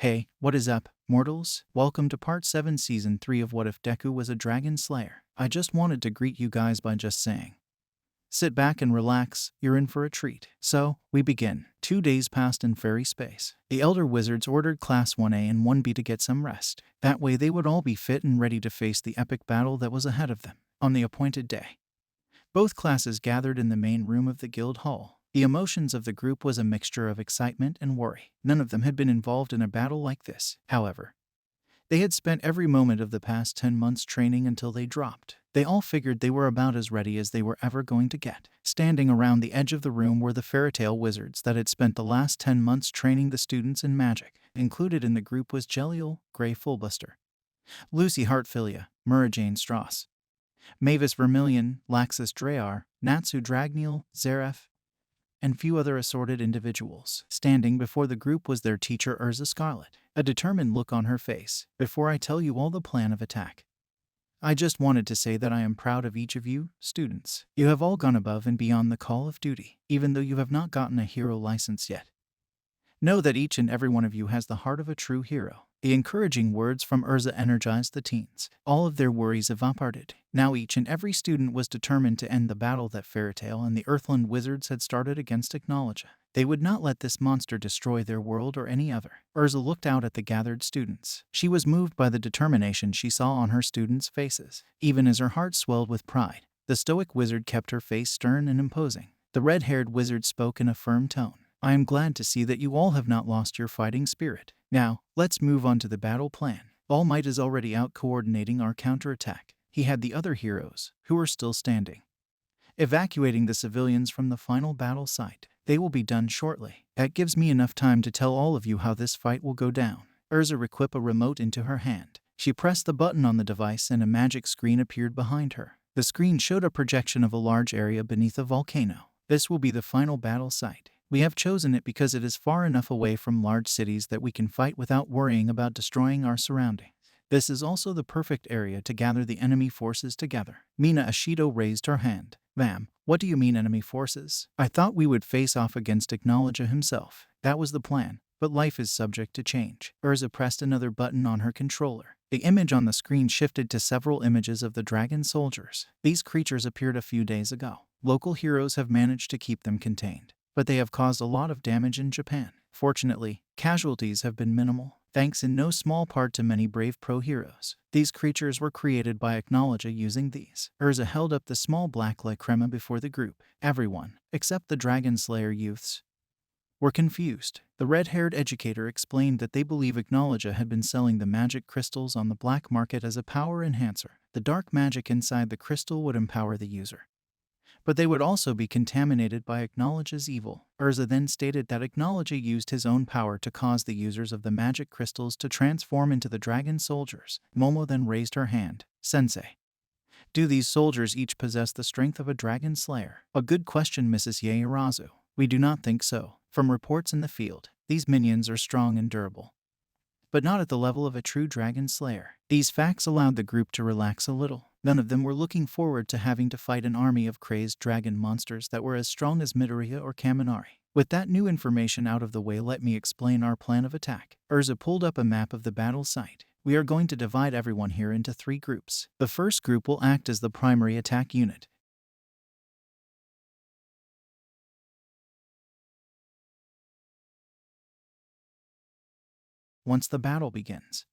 Hey, what is up, mortals? Welcome to part 7 season 3 of What If Deku Was a Dragon Slayer. I just wanted to greet you guys by just saying, sit back and relax, you're in for a treat. So, we begin. 2 days passed in fairy space. The Elder Wizards ordered Class 1A and 1B to get some rest. That way they would all be fit and ready to face the epic battle that was ahead of them. On the appointed day, both classes gathered in the main room of the guild hall. The emotions of the group was a mixture of excitement and worry. None of them had been involved in a battle like this. However, they had spent every moment of the past 10 months training until they dropped. They all figured they were about as ready as they were ever going to get. Standing around the edge of the room were the fairytale wizards that had spent the last 10 months training the students in magic. Included in the group was Jeliel, Grey Fullbuster, Lucy Hartfilia, Mura Jane Strauss, Mavis Vermilion, Laxus Drayar, Natsu Dragneel, Zareth, and few other assorted individuals. Standing before the group was their teacher Urza Scarlet, a determined look on her face. Before I tell you all the plan of attack, I just wanted to say that I am proud of each of you, students. You have all gone above and beyond the call of duty, even though you have not gotten a hero license yet. Know that each and every one of you has the heart of a true hero. The encouraging words from Urza energized the teens. All of their worries evaporated. Now each and every student was determined to end the battle that Fairytale and the Earthland Wizards had started against Technologia. They would not let this monster destroy their world or any other. Urza looked out at the gathered students. She was moved by the determination she saw on her students' faces. Even as her heart swelled with pride, the stoic wizard kept her face stern and imposing. The red-haired wizard spoke in a firm tone. I am glad to see that you all have not lost your fighting spirit. Now, let's move on to the battle plan. All Might is already out coordinating our counterattack. He had the other heroes, who were still standing, evacuating the civilians from the final battle site. They will be done shortly. That gives me enough time to tell all of you how this fight will go down. Urza equipped a remote into her hand. She pressed the button on the device and a magic screen appeared behind her. The screen showed a projection of a large area beneath a volcano. This will be the final battle site. We have chosen it because it is far enough away from large cities that we can fight without worrying about destroying our surroundings. This is also the perfect area to gather the enemy forces together. Mina Ashido raised her hand. Ma'am, what do you mean enemy forces? I thought we would face off against Technologia himself. That was the plan, but life is subject to change. Urza pressed another button on her controller. The image on the screen shifted to several images of the dragon soldiers. These creatures appeared a few days ago. Local heroes have managed to keep them contained, but they have caused a lot of damage in Japan. Fortunately, casualties have been minimal, thanks in no small part to many brave pro-heroes. These creatures were created by Technologia using these. Urza held up the small black Lycrema before the group. Everyone, except the Dragon Slayer youths, were confused. The red-haired educator explained that they believe Technologia had been selling the magic crystals on the black market as a power enhancer. The dark magic inside the crystal would empower the user, but they would also be contaminated by Technologia's evil. Urza then stated that Technologia used his own power to cause the users of the magic crystals to transform into the dragon soldiers. Momo then raised her hand. Sensei, do these soldiers each possess the strength of a dragon slayer? A good question, Mrs. Yairazu. We do not think so. From reports in the field, these minions are strong and durable, but not at the level of a true dragon slayer. These facts allowed the group to relax a little. None of them were looking forward to having to fight an army of crazed dragon monsters that were as strong as Midoriya or Kaminari. With that new information out of the way, let me explain our plan of attack. Urza pulled up a map of the battle site. We are going to divide everyone here into 3 groups. The first group will act as the primary attack unit. Once the battle begins,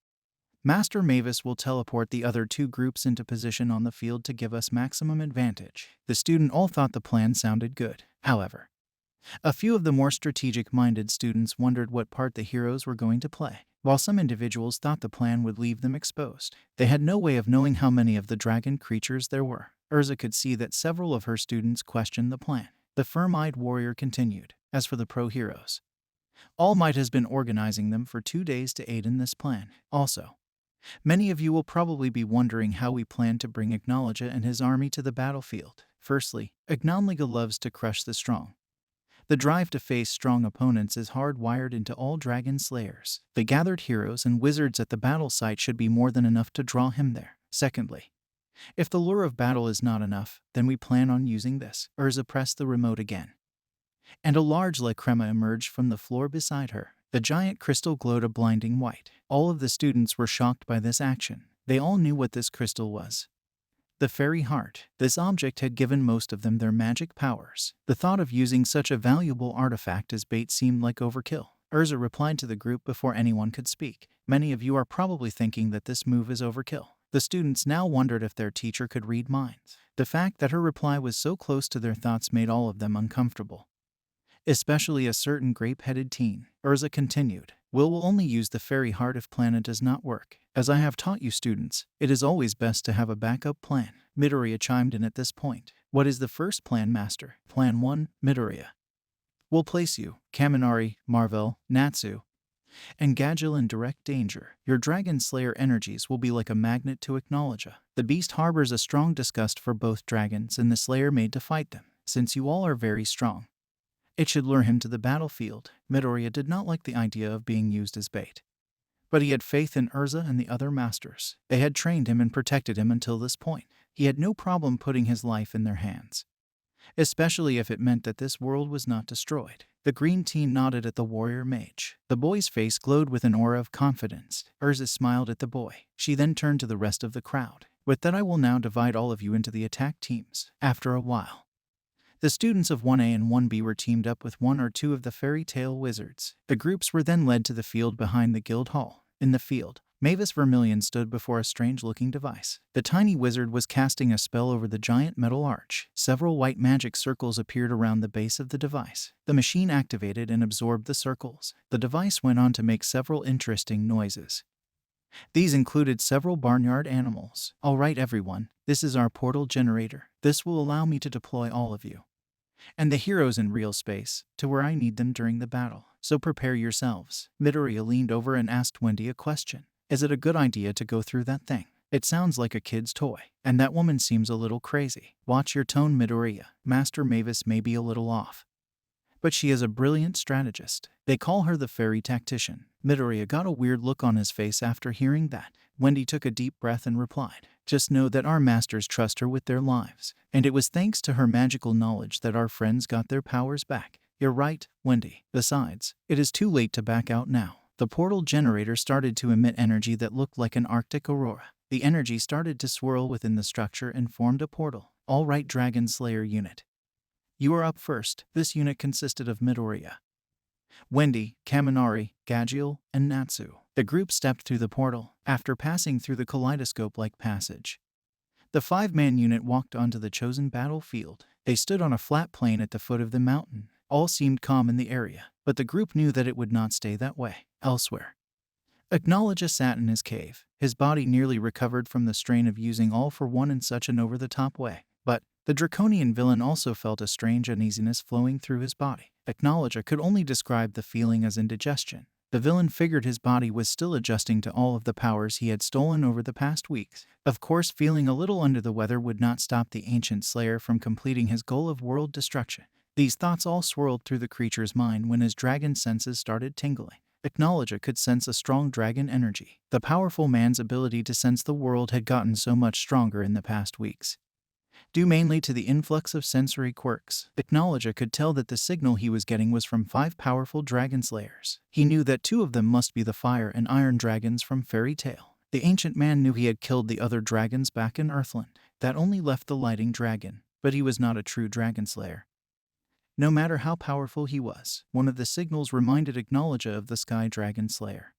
Master Mavis will teleport the other 2 groups into position on the field to give us maximum advantage. The student all thought the plan sounded good. However, a few of the more strategic-minded students wondered what part the heroes were going to play. While some individuals thought the plan would leave them exposed, they had no way of knowing how many of the dragon creatures there were. Urza could see that several of her students questioned the plan. The firm-eyed warrior continued. As for the pro-heroes, All Might has been organizing them for 2 days to aid in this plan. Also, many of you will probably be wondering how we plan to bring Technologia and his army to the battlefield. Firstly, Technologia loves to crush the strong. The drive to face strong opponents is hardwired into all dragon slayers. The gathered heroes and wizards at the battle site should be more than enough to draw him there. Secondly, if the lure of battle is not enough, then we plan on using this. Urza pressed the remote again, and a large Lycrema emerged from the floor beside her. The giant crystal glowed a blinding white. All of the students were shocked by this action. They all knew what this crystal was. The fairy heart. This object had given most of them their magic powers. The thought of using such a valuable artifact as bait seemed like overkill. Urza replied to the group before anyone could speak. Many of you are probably thinking that this move is overkill. The students now wondered if their teacher could read minds. The fact that her reply was so close to their thoughts made all of them uncomfortable, especially a certain grape-headed teen. Urza continued, Will only use the fairy heart if plan does not work. As I have taught you students, it is always best to have a backup plan. Midoriya chimed in at this point. What is the first plan, Master? Plan 1, Midoriya. We'll place you, Kaminari, Marvel, Natsu, and Gadgil in direct danger. Your Dragon Slayer energies will be like a magnet to Acknowledge. The beast harbors a strong disgust for both dragons and the Slayer made to fight them. Since you all are very strong, it should lure him to the battlefield. Midoriya did not like the idea of being used as bait, but he had faith in Urza and the other masters. They had trained him and protected him until this point. He had no problem putting his life in their hands, especially if it meant that this world was not destroyed. The green teen nodded at the warrior mage. The boy's face glowed with an aura of confidence. Urza smiled at the boy. She then turned to the rest of the crowd. With that, I will now divide all of you into the attack teams. After a while, the students of 1A and 1B were teamed up with 1 or 2 of the fairy tale wizards. The groups were then led to the field behind the guild hall. In the field, Mavis Vermilion stood before a strange-looking device. The tiny wizard was casting a spell over the giant metal arch. Several white magic circles appeared around the base of the device. The machine activated and absorbed the circles. The device went on to make several interesting noises. These included several barnyard animals. All right, everyone, this is our portal generator. This will allow me to deploy all of you and the heroes in real space to where I need them during the battle. So prepare yourselves. Midoriya leaned over and asked Wendy a question. Is it a good idea to go through that thing? It sounds like a kid's toy, and that woman seems a little crazy. Watch your tone, Midoriya. Master Mavis may be a little off, but she is a brilliant strategist. They call her the fairy tactician. Midoriya got a weird look on his face after hearing that. Wendy took a deep breath and replied, Just know that our masters trust her with their lives, and it was thanks to her magical knowledge that our friends got their powers back. You're right, Wendy. Besides, it is too late to back out now. The portal generator started to emit energy that looked like an Arctic aurora. The energy started to swirl within the structure and formed a portal. All right, Dragon Slayer unit. You are up first. This unit consisted of Midoriya, Wendy, Kaminari, Gadgil, and Natsu. The group stepped through the portal. After passing through the kaleidoscope-like passage, the 5-man unit walked onto the chosen battlefield. They stood on a flat plain at the foot of the mountain. All seemed calm in the area, but the group knew that it would not stay that way. Elsewhere, Acknowledge sat in his cave. His body nearly recovered from the strain of using all for one in such an over-the-top way. But the draconian villain also felt a strange uneasiness flowing through his body. Acknowledge could only describe the feeling as indigestion. The villain figured his body was still adjusting to all of the powers he had stolen over the past weeks. Of course, feeling a little under the weather would not stop the ancient slayer from completing his goal of world destruction. These thoughts all swirled through the creature's mind when his dragon senses started tingling. Acknowledge could sense a strong dragon energy. The powerful man's ability to sense the world had gotten so much stronger in the past weeks, due mainly to the influx of sensory quirks. Acknowledge could tell that the signal he was getting was from 5 powerful dragon slayers. He knew that 2 of them must be the fire and iron dragons from Fairy Tale. The ancient man knew he had killed the other dragons back in Earthland. That only left the lighting dragon, but he was not a true dragon slayer. No matter how powerful he was, one of the signals reminded Acknowledge of the Sky Dragon Slayer.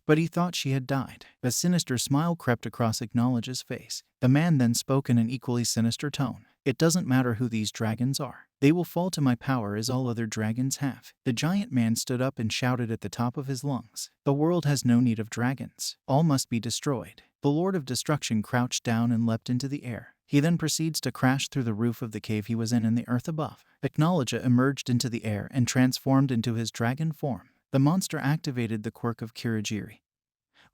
But he thought she had died. A sinister smile crept across Acknowledge's face. The man then spoke in an equally sinister tone. It doesn't matter who these dragons are. They will fall to my power as all other dragons have. The giant man stood up and shouted at the top of his lungs. The world has no need of dragons. All must be destroyed. The Lord of Destruction crouched down and leapt into the air. He then proceeds to crash through the roof of the cave he was in and the earth above. Acknowledge emerged into the air and transformed into his dragon form. The monster activated the quirk of Kirigiri,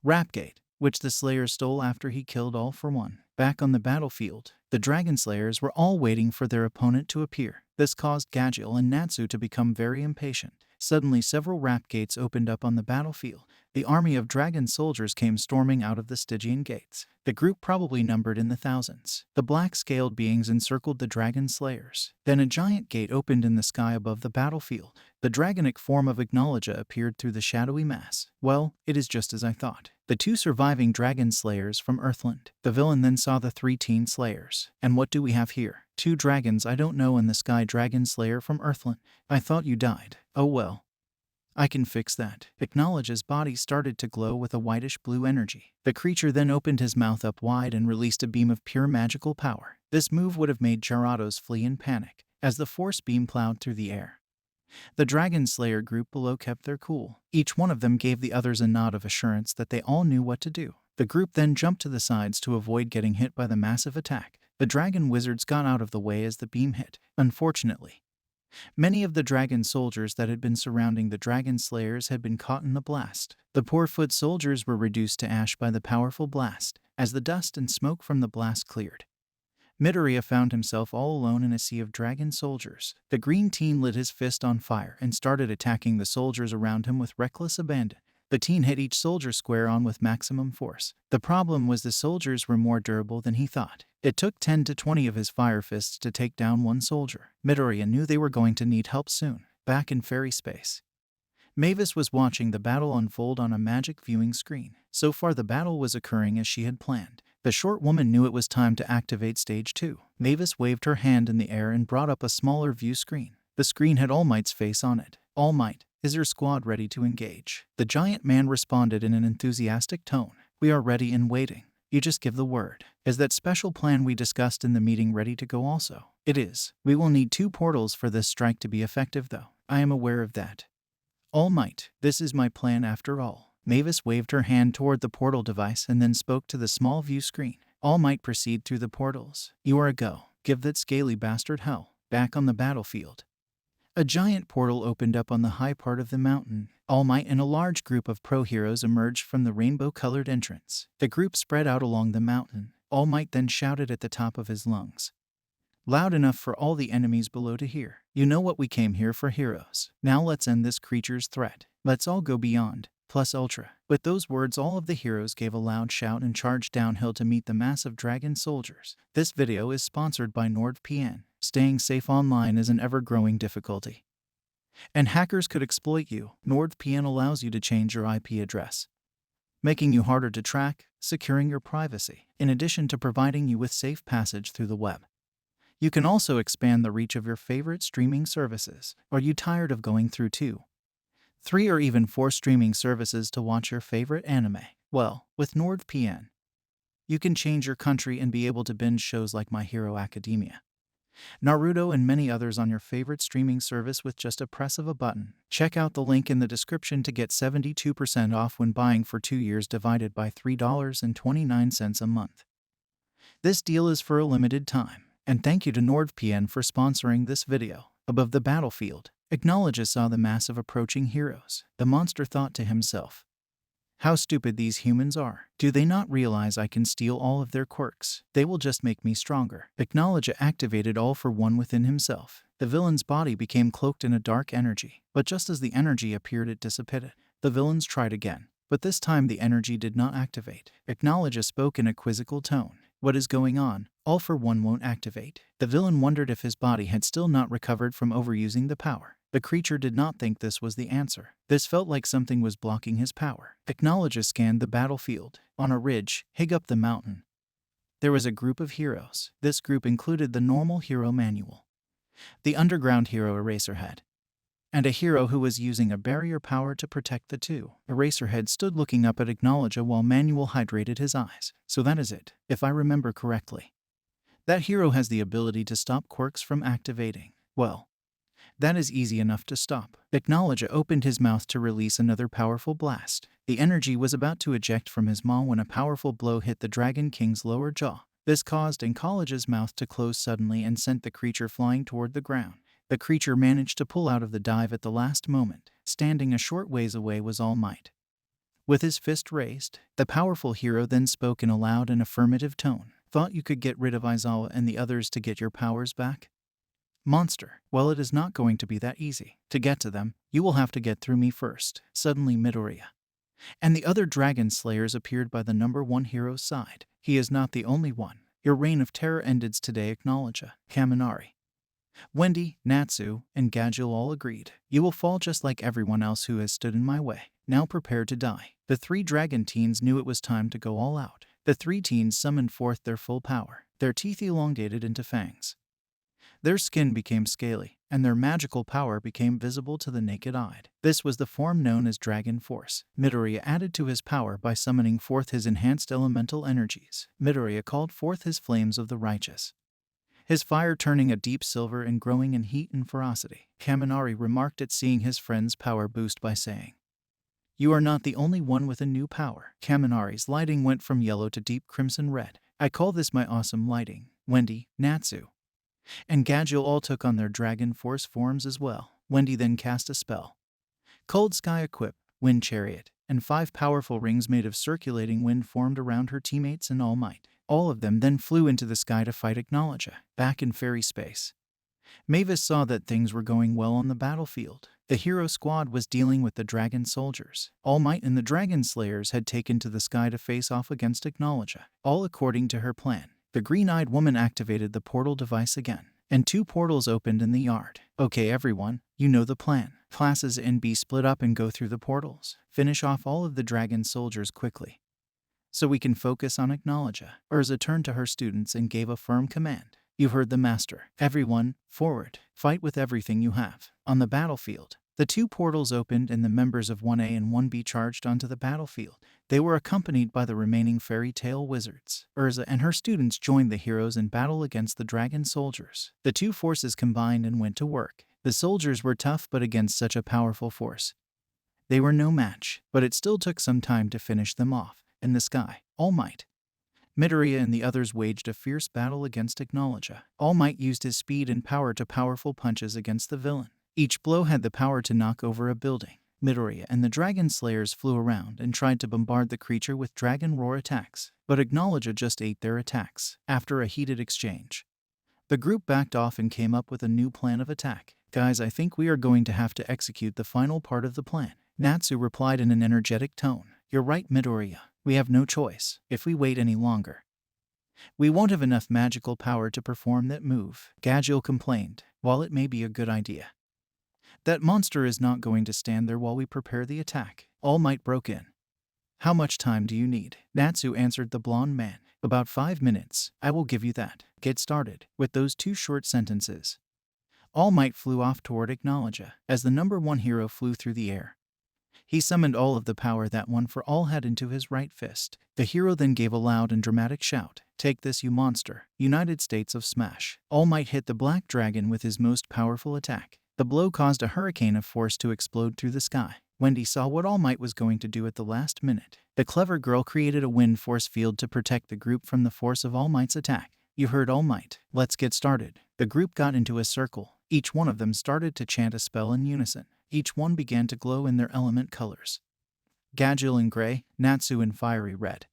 Rapgate, which the Slayer stole after he killed All for One. Back on the battlefield, the Dragon Slayers were all waiting for their opponent to appear. This caused Gadgil and Natsu to become very impatient. Suddenly, several Rapgates opened up on the battlefield. the army of dragon soldiers came storming out of the Stygian gates. The group probably numbered in the thousands. The black-scaled beings encircled the dragon slayers. Then a giant gate opened in the sky above the battlefield. The dragonic form of Ignologia appeared through the shadowy mass. Well, it is just as I thought. The two surviving dragon slayers from Earthland. The villain then saw the three teen slayers. And what do we have here? Two dragons I don't know in the sky, dragon slayer from Earthland. I thought you died. Oh well. I can fix that. Ignologia's body started to glow with a whitish-blue energy. The creature then opened his mouth up wide and released a beam of pure magical power. This move would have made Gyarados flee in panic, as the force beam plowed through the air. The Dragon Slayer group below kept their cool. Each one of them gave the others a nod of assurance that they all knew what to do. The group then jumped to the sides to avoid getting hit by the massive attack. The dragon wizards got out of the way as the beam hit. Unfortunately, many of the dragon soldiers that had been surrounding the dragon slayers had been caught in the blast. The poor foot soldiers were reduced to ash by the powerful blast, as the dust and smoke from the blast cleared. Midoriya found himself all alone in a sea of dragon soldiers. The green teen lit his fist on fire and started attacking the soldiers around him with reckless abandon. The teen hit each soldier square on with maximum force. The problem was the soldiers were more durable than he thought. It took 10 to 20 of his fire fists to take down one soldier. Midoriya knew they were going to need help soon. Back in fairy space, Mavis was watching the battle unfold on a magic viewing screen. So far the battle was occurring as she had planned. The short woman knew it was time to activate Stage 2. Mavis waved her hand in the air and brought up a smaller view screen. The screen had All Might's face on it. All Might, is your squad ready to engage? The giant man responded in an enthusiastic tone. We are ready and waiting. You just give the word. Is that special plan we discussed in the meeting ready to go also? It is. We will need 2 portals for this strike to be effective though. I am aware of that. All Might, this is my plan after all. Mavis waved her hand toward the portal device and then spoke to the small view screen. All Might proceed through the portals. You are a go. Give that scaly bastard hell. Back on the battlefield. A giant portal opened up on the high part of the mountain. All Might and a large group of pro heroes emerged from the rainbow-colored entrance. The group spread out along the mountain. All Might then shouted at the top of his lungs, loud enough for all the enemies below to hear. You know what we came here for, heroes. Now let's end this creature's threat. Let's all go beyond, plus ultra. With those words, all of the heroes gave a loud shout and charged downhill to meet the massive dragon soldiers. This video is sponsored by NordVPN. Staying safe online is an ever-growing difficulty, and hackers could exploit you. NordVPN allows you to change your IP address, making you harder to track, securing your privacy, in addition to providing you with safe passage through the web. You can also expand the reach of your favorite streaming services. Are you tired of going through 2, 3, or even 4 streaming services to watch your favorite anime? Well, with NordVPN, you can change your country and be able to binge shows like My Hero Academia, Naruto, and many others on your favorite streaming service with just a press of a button. Check out the link in the description to get 72% off when buying for 2 years divided by $3.29 a month. This deal is for a limited time. And thank you to NordVPN for sponsoring this video. Above the battlefield, Ignologia saw the mass of approaching heroes. The monster thought to himself, how stupid these humans are. Do they not realize I can steal all of their quirks? They will just make me stronger. Ignologia activated All for One within himself. The villain's body became cloaked in a dark energy, but just as the energy appeared, it dissipated. The villains tried again, but this time the energy did not activate. Ignologia spoke in a quizzical tone. What is going on? All for One won't activate. The villain wondered if his body had still not recovered from overusing the power. The creature did not think this was the answer. This felt like something was blocking his power. Ignologia scanned the battlefield. On a ridge, high up the mountain, there was a group of heroes. This group included the normal hero Manual, the underground hero Eraserhead, and a hero who was using a barrier power to protect the two. Eraserhead stood looking up at Ignologia while Manual hydrated his eyes. So that is it, if I remember correctly. That hero has the ability to stop quirks from activating. Well, that is easy enough to stop. Ignologia opened his mouth to release another powerful blast. The energy was about to eject from his maw when a powerful blow hit the Dragon King's lower jaw. This caused Ignologia's mouth to close suddenly and sent the creature flying toward the ground. The creature managed to pull out of the dive at the last moment. Standing a short ways away was All Might, with his fist raised. The powerful hero then spoke in a loud and affirmative tone. Thought you could get rid of Aizawa and the others to get your powers back? Monster, well, it is not going to be that easy. To get to them, you will have to get through me first. Suddenly Midoriya, And the other dragon slayers appeared by the number one hero's side. He is not the only one. Your reign of terror ended today, acknowledge Kaminari. Wendy, Natsu, and Gadgil all agreed. You will fall just like everyone else who has stood in my way. Now prepare to die. The three dragon teens knew it was time to go all out. The three teens summoned forth their full power. Their teeth elongated into fangs. Their skin became scaly, and their magical power became visible to the naked eye. This was the form known as Dragon Force. Midoriya added to his power by summoning forth his enhanced elemental energies. Midoriya called forth his flames of the righteous, his fire turning a deep silver and growing in heat and ferocity. Kaminari remarked at seeing his friend's power boost by saying, "You are not the only one with a new power." Kaminari's lighting went from yellow to deep crimson red. "I call this my awesome lighting." Wendy, Natsu, and Gadgil all took on their Dragon Force forms as well. Wendy then cast a spell. Cold Sky Equip, Wind Chariot, and 5 powerful rings made of circulating wind formed around her teammates in All Might. All of them then flew into the sky to fight Acknowledge. Back in fairy space, Mavis saw that things were going well on the battlefield. The hero squad was dealing with the dragon soldiers. All Might and the dragon slayers had taken to the sky to face off against Acknowledge, all according to her plan. The green-eyed woman activated the portal device again, and 2 portals opened in the yard. Okay everyone, you know the plan. Classes A and B split up and go through the portals. Finish off all of the dragon soldiers quickly, so we can focus on Acknowledge. Urza turned to her students and gave a firm command. You heard the master. Everyone, forward. Fight with everything you have. On the battlefield, the 2 portals opened and the members of 1A and 1B charged onto the battlefield. They were accompanied by the remaining fairy tale wizards. Urza and her students joined the heroes in battle against the dragon soldiers. The 2 forces combined and went to work. The soldiers were tough, but against such a powerful force, they were no match. But it still took some time to finish them off. In the sky, All Might, Midoriya and the others waged a fierce battle against Acknowledge. All Might used his speed and power to powerful punches against the villain. Each blow had the power to knock over a building. Midoriya and the dragon slayers flew around and tried to bombard the creature with dragon roar attacks, but Acknowledge just ate their attacks. After a heated exchange, the group backed off and came up with a new plan of attack. Guys, I think we are going to have to execute the final part of the plan. Natsu replied in an energetic tone. You're right, Midoriya. We have no choice. If we wait any longer, we won't have enough magical power to perform that move. Gadgil complained. While it may be a good idea, that monster is not going to stand there while we prepare the attack. All Might broke in. How much time do you need? Natsu answered the blonde man. About 5 minutes. I will give you that. Get started. With those 2 short sentences, All Might flew off toward Acknowledge. As the number 1 hero flew through the air, he summoned all of the power that One for All had into his right fist. The hero then gave a loud and dramatic shout. Take this, you monster. United States of Smash. All Might hit the black dragon with his most powerful attack. The blow caused a hurricane of force to explode through the sky. Wendy saw what All Might was going to do at the last minute. The clever girl created a wind force field to protect the group from the force of All Might's attack. You heard All Might. Let's get started. The group got into a circle. Each one of them started to chant a spell in unison. Each one began to glow in their element colors. Gadgil in gray, Natsu in fiery red,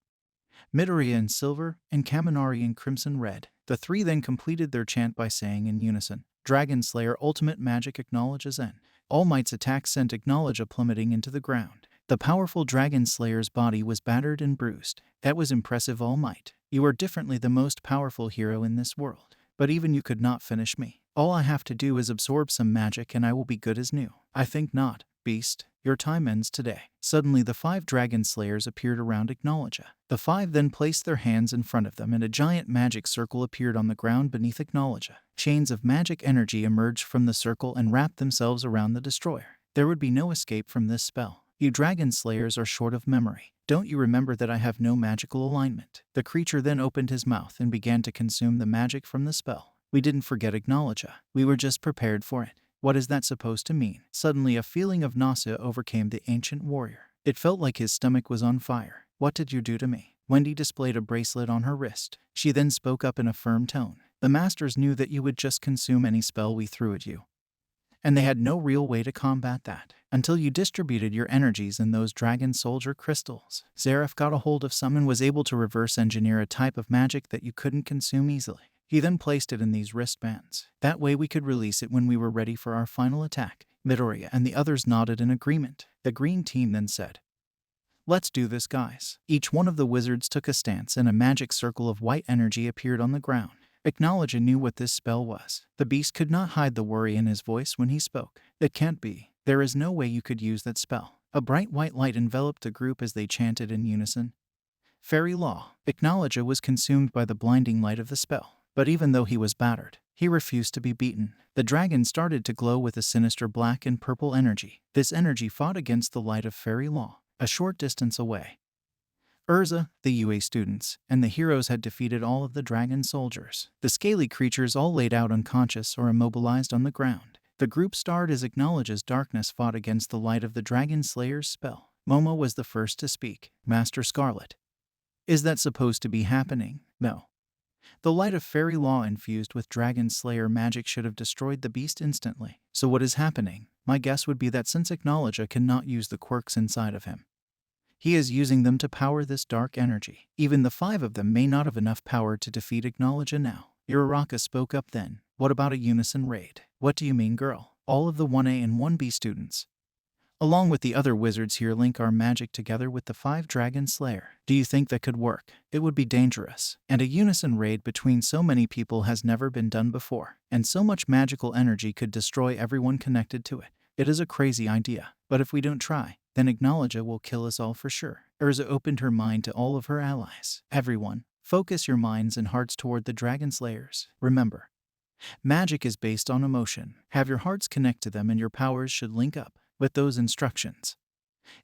Midoriya in silver, and Kaminari in crimson red. The 3 then completed their chant by saying in unison, Dragon Slayer Ultimate Magic Acknowledges N. All Might's attack sent Acknowledge plummeting into the ground. The powerful Dragon Slayer's body was battered and bruised. That was impressive, All Might. You are definitely the most powerful hero in this world. But even you could not finish me. All I have to do is absorb some magic and I will be good as new. I think not, Beast. Your time ends today. Suddenly the 5 dragon slayers appeared around Acknowledge. The 5 then placed their hands in front of them and a giant magic circle appeared on the ground beneath Acknowledge. Chains of magic energy emerged from the circle and wrapped themselves around the destroyer. There would be no escape from this spell. You dragon slayers are short of memory. Don't you remember that I have no magical alignment? The creature then opened his mouth and began to consume the magic from the spell. We didn't forget Acknowledge. We were just prepared for it. What is that supposed to mean? Suddenly a feeling of nausea overcame the ancient warrior. It felt like his stomach was on fire. What did you do to me? Wendy displayed a bracelet on her wrist. She then spoke up in a firm tone. The masters knew that you would just consume any spell we threw at you, and they had no real way to combat that until you distributed your energies in those dragon soldier crystals. Zareth got a hold of some and was able to reverse engineer a type of magic that you couldn't consume easily. He then placed it in these wristbands. That way we could release it when we were ready for our final attack. Midoriya and the others nodded in agreement. The green team then said, Let's do this, guys. Each one of the wizards took a stance and a magic circle of white energy appeared on the ground. Acknowledge knew what this spell was. The beast could not hide the worry in his voice when he spoke. It can't be. There is no way you could use that spell. A bright white light enveloped the group as they chanted in unison. Fairy law. Acknowledge was consumed by the blinding light of the spell. But even though he was battered, he refused to be beaten. The dragon started to glow with a sinister black and purple energy. This energy fought against the light of fairy law. A short distance away, Urza, the UA students, and the heroes had defeated all of the dragon soldiers. The scaly creatures all laid out unconscious or immobilized on the ground. The group starred as Acknowledge's darkness fought against the light of the dragon slayer's spell. Momo was the first to speak. Master Scarlet. Is that supposed to be happening? No. The light of fairy law infused with dragon slayer magic should have destroyed the beast instantly. So what is happening? My guess would be that since Acknowledge cannot use the quirks inside of him, he is using them to power this dark energy. Even the 5 of them may not have enough power to defeat Acknowledge now. Uraraka spoke up then. What about a unison raid? What do you mean, girl? All of the 1A and 1B students, along with the other wizards here, link our magic together with the 5 Dragon Slayer. Do you think that could work? It would be dangerous. And a unison raid between so many people has never been done before. And so much magical energy could destroy everyone connected to it. It is a crazy idea. But if we don't try, then Acknowledge will kill us all for sure. Urza opened her mind to all of her allies. Everyone, focus your minds and hearts toward the Dragon Slayers. Remember, magic is based on emotion. Have your hearts connect to them and your powers should link up with those instructions.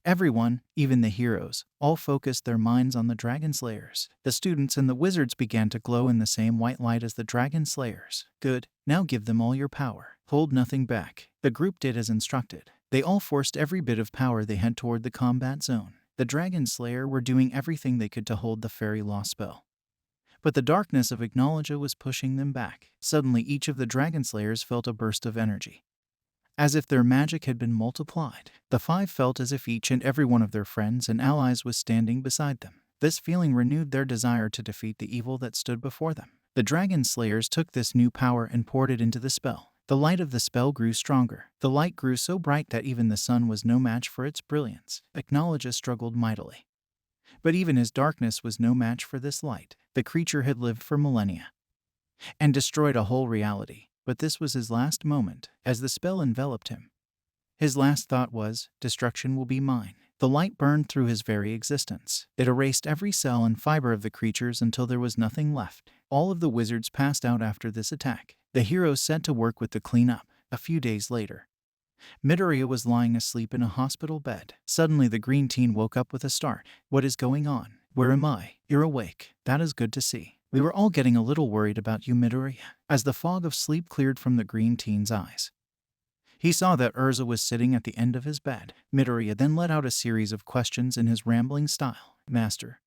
Everyone, even the heroes, all focused their minds on the Dragon Slayers. The students and the wizards began to glow in the same white light as the Dragon Slayers. Good, now give them all your power. Hold nothing back. The group did as instructed. They all forced every bit of power they had toward the combat zone. The Dragon Slayer were doing everything they could to hold the fairy law spell. But the darkness of Acknowledge was pushing them back. Suddenly each of the Dragon Slayers felt a burst of energy, as if their magic had been multiplied. The 5 felt as if each and every one of their friends and allies was standing beside them. This feeling renewed their desire to defeat the evil that stood before them. The Dragon Slayers took this new power and poured it into the spell. The light of the spell grew stronger. The light grew so bright that even the sun was no match for its brilliance. Acknowledge struggled mightily, but even his darkness was no match for this light. The creature had lived for millennia and destroyed a whole reality. But this was his last moment. As the spell enveloped him, his last thought was, destruction will be mine. The light burned through his very existence. It erased every cell and fiber of the creatures until there was nothing left. All of the wizards passed out after this attack. The heroes set to work with the cleanup. A few days later, Midoriya was lying asleep in a hospital bed. Suddenly the green teen woke up with a start. What is going on? Where am I? You're awake. That is good to see. We were all getting a little worried about you, Midoriya. As the fog of sleep cleared from the green teen's eyes, he saw that Urza was sitting at the end of his bed. Midoriya then let out a series of questions in his rambling style. Master,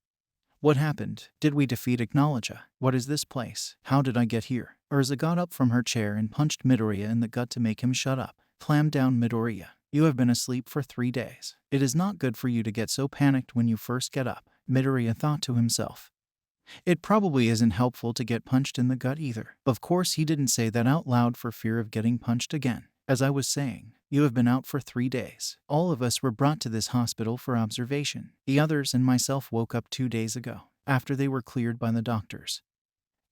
what happened? Did we defeat Acknowledge? What is this place? How did I get here? Urza got up from her chair and punched Midoriya in the gut to make him shut up. Clam down, Midoriya. You have been asleep for 3 days. It is not good for you to get so panicked when you first get up. Midoriya thought to himself. It probably isn't helpful to get punched in the gut either. Of course, he didn't say that out loud for fear of getting punched again. As I was saying, you have been out for 3 days. All of us were brought to this hospital for observation. The others and myself woke up 2 days ago, after they were cleared by the doctors.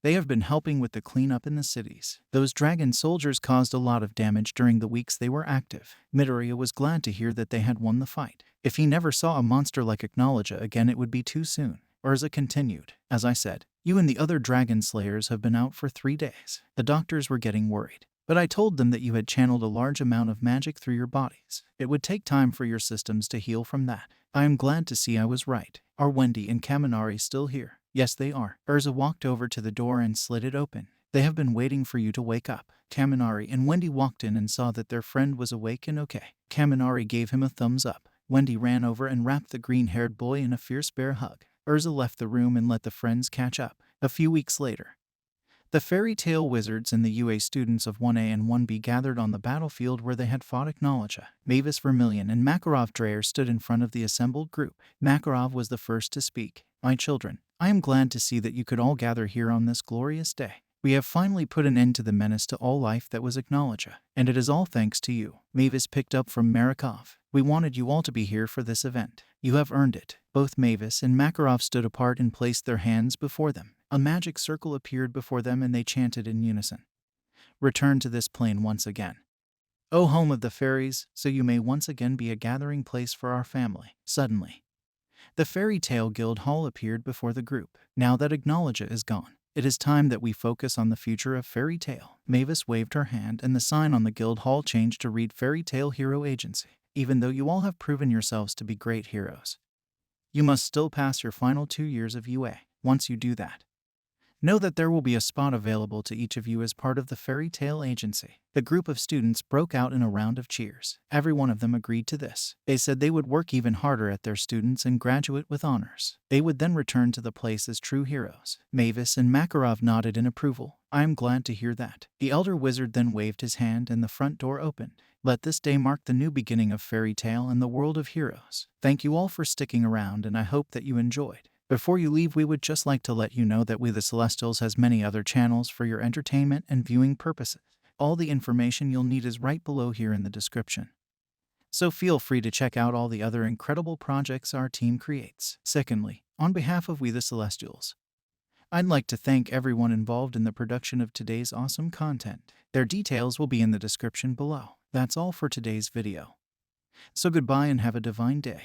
They have been helping with the cleanup in the cities. Those dragon soldiers caused a lot of damage during the weeks they were active. Midoriya was glad to hear that they had won the fight. If he never saw a monster like Acknowledge again, it would be too soon. Urza continued, as I said, you and the other dragon slayers have been out for 3 days. The doctors were getting worried, but I told them that you had channeled a large amount of magic through your bodies. It would take time for your systems to heal from that. I am glad to see I was right. Are Wendy and Kaminari still here? Yes, they are. Urza walked over to the door and slid it open. They have been waiting for you to wake up. Kaminari and Wendy walked in and saw that their friend was awake and okay. Kaminari gave him a thumbs up. Wendy ran over and wrapped the green-haired boy in a fierce bear hug. Urza left the room and let the friends catch up. A few weeks later, the fairy tale wizards and the UA students of 1A and 1B gathered on the battlefield where they had fought Acknowledge. Mavis Vermilion and Makarov Dreyer stood in front of the assembled group. Makarov was the first to speak. My children, I am glad to see that you could all gather here on this glorious day. We have finally put an end to the menace to all life that was Acknowledge, and it is all thanks to you. Mavis picked up from Marakov. We wanted you all to be here for this event. You have earned it. Both Mavis and Makarov stood apart and placed their hands before them. A magic circle appeared before them and they chanted in unison. Return to this plane once again. O home of the fairies, so you may once again be a gathering place for our family. Suddenly, the Fairy Tale Guild Hall appeared before the group. Now that Acknowledge is gone, it is time that we focus on the future of Fairy Tale. Mavis waved her hand and the sign on the guild hall changed to read Fairy Tale Hero Agency. Even though you all have proven yourselves to be great heroes, you must still pass your final 2 years of UA. Once you do that, know that there will be a spot available to each of you as part of the Fairy Tale Agency. The group of students broke out in a round of cheers. Every one of them agreed to this. They said they would work even harder at their students and graduate with honors. They would then return to the place as true heroes. Mavis and Makarov nodded in approval. I am glad to hear that. The elder wizard then waved his hand and the front door opened. Let this day mark the new beginning of Fairy Tale and the world of heroes. Thank you all for sticking around and I hope that you enjoyed. Before you leave, we would just like to let you know that We the Celestials has many other channels for your entertainment and viewing purposes. All the information you'll need is right below here in the description. So feel free to check out all the other incredible projects our team creates. Secondly, on behalf of We the Celestials, I'd like to thank everyone involved in the production of today's awesome content. Their details will be in the description below. That's all for today's video. So goodbye and have a divine day.